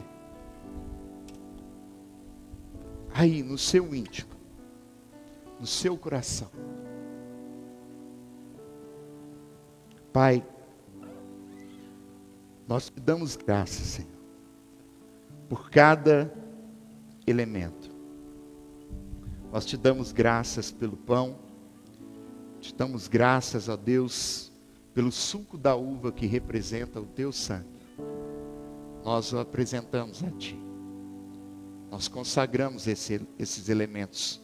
aí no seu íntimo, no seu coração. Pai, nós te damos graças, Senhor, por cada elemento. Nós te damos graças pelo pão, te damos graças, ó Deus, pelo suco da uva que representa o teu sangue. Nós o apresentamos a ti. Nós consagramos esses elementos.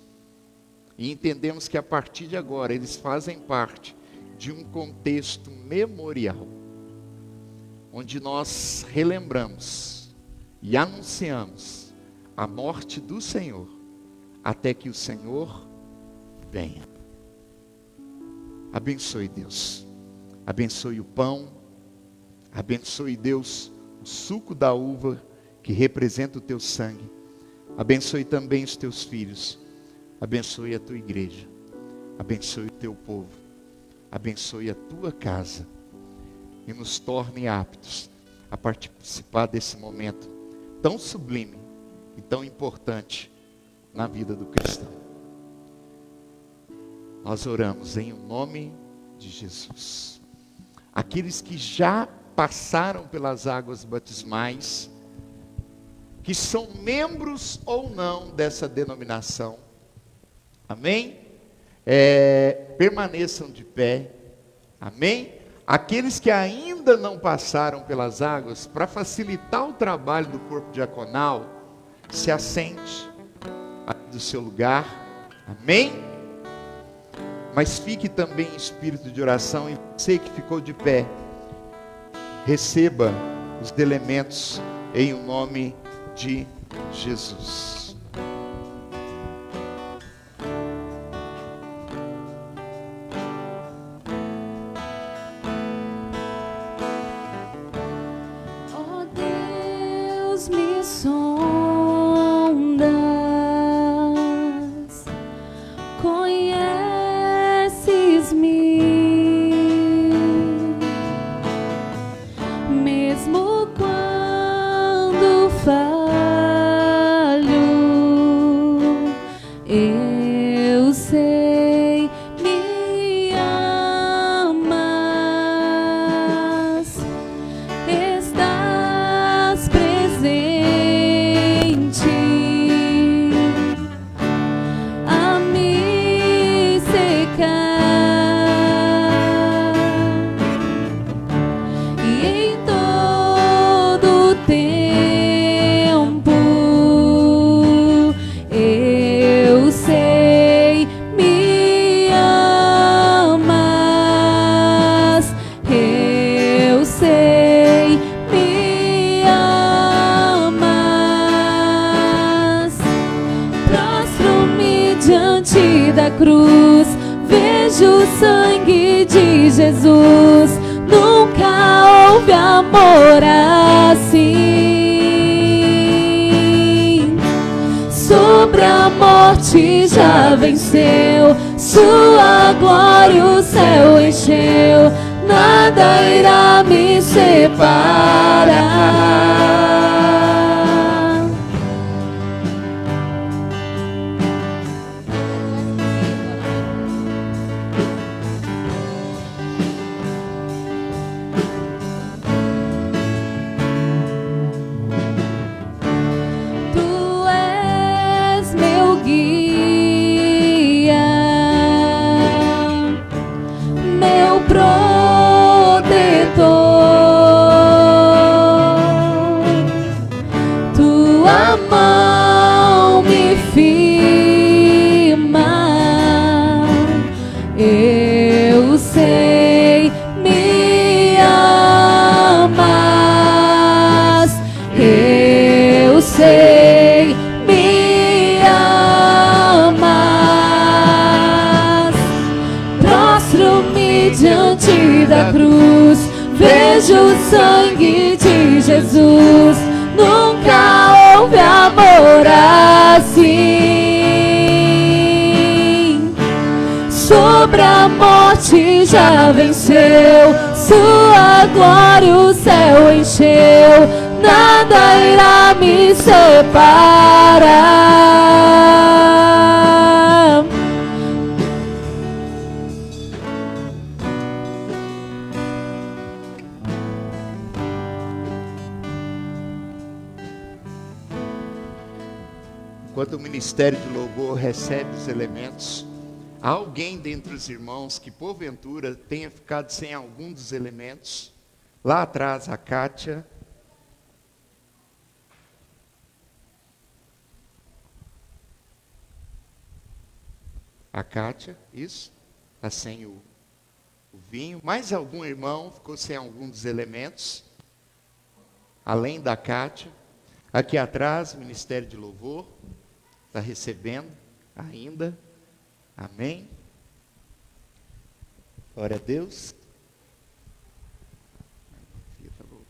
E entendemos que a partir de agora eles fazem parte de um contexto memorial, onde nós relembramos e anunciamos a morte do Senhor, até que o Senhor venha. Abençoe, Deus. Abençoe o pão. Abençoe, Deus, o suco da uva que representa o teu sangue. Abençoe também os teus filhos. Abençoe a tua igreja. Abençoe o teu povo. Abençoe a tua casa. E nos torne aptos a participar desse momento tão sublime e tão importante na vida do cristão. Nós oramos em nome de Jesus. Aqueles que já passaram pelas águas batismais, que são membros ou não dessa denominação, amém? Permaneçam de pé, amém? Aqueles que ainda não passaram pelas águas, para facilitar o trabalho do corpo diaconal, se assente do seu lugar, amém? Mas fique também em espírito de oração, e você que ficou de pé, receba os elementos em nome de Jesus. Oh Deus, me sondas, conheces-me, mesmo quando falho, eu sei, me amas, estás presente a me secar, e em todo tempo eu sei, me amas, eu sei, me amas. Prostro-me diante da cruz, vejo o sangue de Jesus. Nunca houve amor assim. Sobre a morte já venceu, sua glória o céu encheu. Nada irá me separar. Tu és meu guia, meu protetor. cruz, vejo o sangue de Jesus. Nunca houve amor assim. Sobre a morte já venceu, sua glória o céu encheu. Nada irá me separar. Enquanto o ministério de louvor recebe os elementos, há alguém dentre os irmãos que porventura tenha ficado sem algum dos elementos? Lá atrás, a Kátia. A Kátia, isso, está sem o vinho. Mais algum irmão ficou sem algum dos elementos? Além da Kátia. Aqui atrás, o ministério de louvor está recebendo ainda. Amém. Glória a Deus. Está voltando.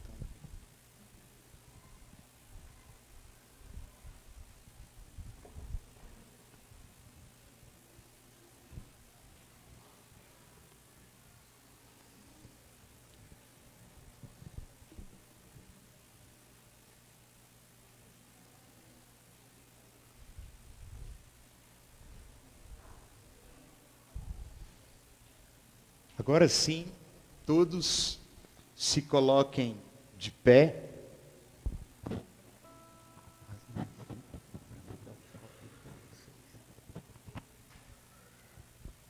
Agora sim, todos se coloquem de pé.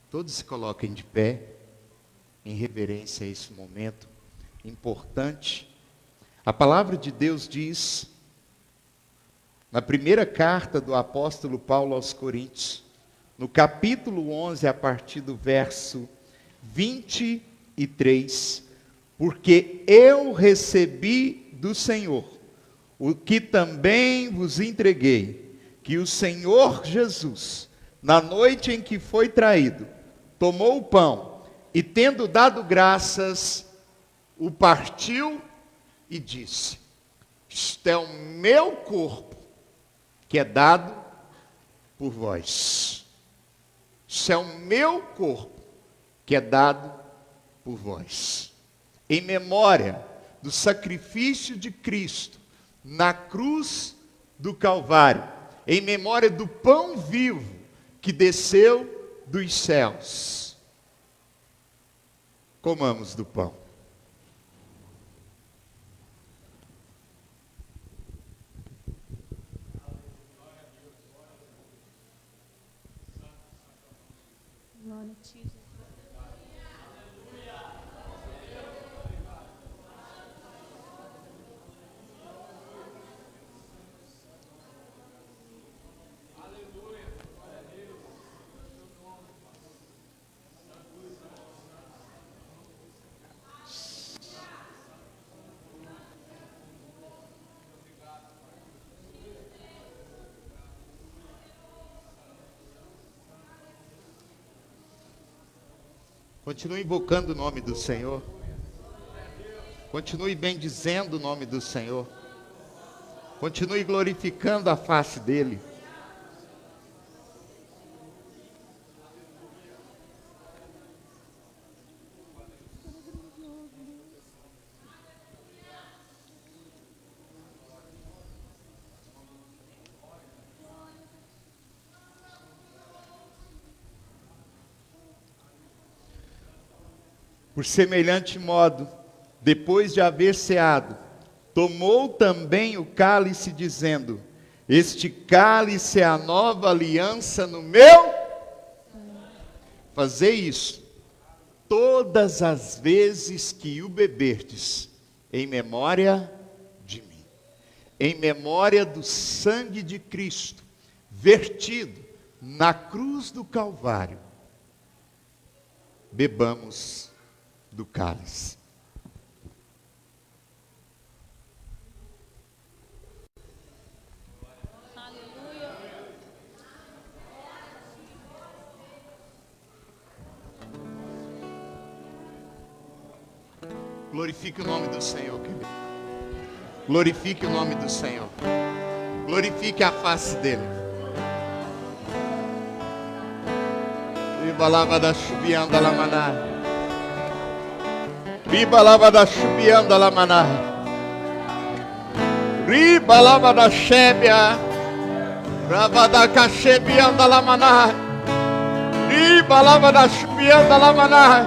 Todos se coloquem de pé, em reverência a esse momento importante. A palavra de Deus diz, na primeira carta do apóstolo Paulo aos Coríntios, no capítulo 11, a partir do verso 23, porque eu recebi do Senhor o que também vos entreguei, que o Senhor Jesus, na noite em que foi traído, tomou o pão e, tendo dado graças, o partiu e disse: isto é o meu corpo, que é dado por vós. Isto é o meu corpo, que é dado por vós. Em memória do sacrifício de Cristo na cruz do Calvário, em memória do pão vivo que desceu dos céus. Comamos do pão. Glória a ti, Jesus. Continue invocando o nome do Senhor. Continue bendizendo o nome do Senhor. Continue glorificando a face dEle. Por semelhante modo, depois de haver ceado, tomou também o cálice, dizendo: este cálice é a nova aliança no meu. Fazei isso todas as vezes que o beberdes, em memória de mim. Em memória do sangue de Cristo, vertido na cruz do Calvário. Bebamos do cálice. Glorifique o nome do Senhor, querido. Glorifique o nome do Senhor. Glorifique a face dele. Viva lava da chubianda la maná. Viva lava da chubianda la maná. Riba lava da chébia. Rava da cachebianda la maná. Riba lava da chubianda la maná.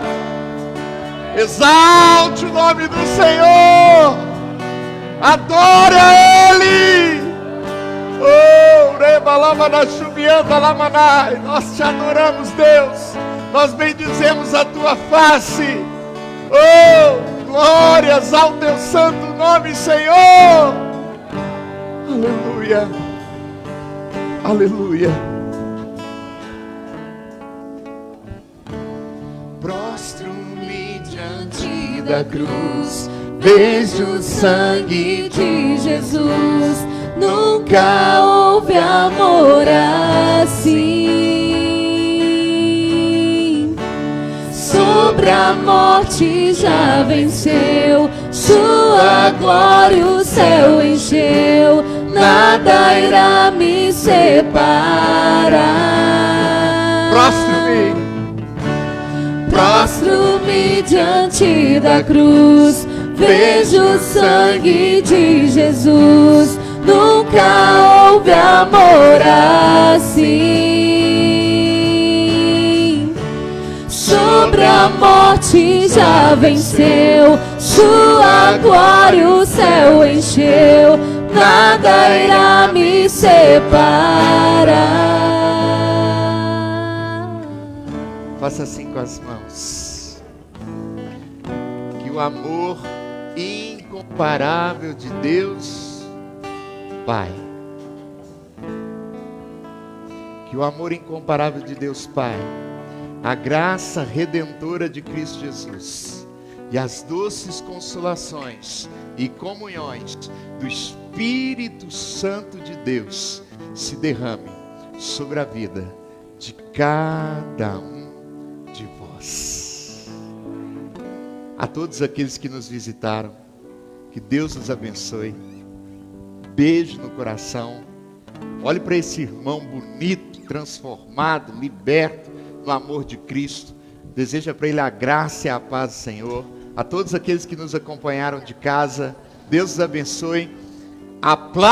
Exalte o nome do Senhor. Adore a Ele. Oh, rebalava da chubianda la maná. Nós te adoramos, Deus. Nós bendizemos a tua face. Oh, glórias ao teu santo nome, Senhor. Aleluia. Aleluia. Prostro-me diante da cruz, vejo o sangue de Jesus. Nunca houve amor assim. Sobre a morte já venceu, sua glória o céu encheu. Nada irá me separar. Prostro-me diante da cruz, vejo o sangue de Jesus. Nunca houve amor assim. Sobre a morte já venceu, sua glória o céu encheu. Nada irá me separar. Faça assim com as mãos. Que o amor incomparável de Deus Pai, que o amor incomparável de Deus Pai, a graça redentora de Cristo Jesus e as doces consolações e comunhões do Espírito Santo de Deus se derrame sobre a vida de cada um de vós. A todos aqueles que nos visitaram, que Deus nos abençoe. Beijo no coração. Olhe para esse irmão bonito, transformado, liberto no amor de Cristo. Deseja para ele a graça e a paz do Senhor. A todos aqueles que nos acompanharam de casa, Deus os abençoe. Aplausos.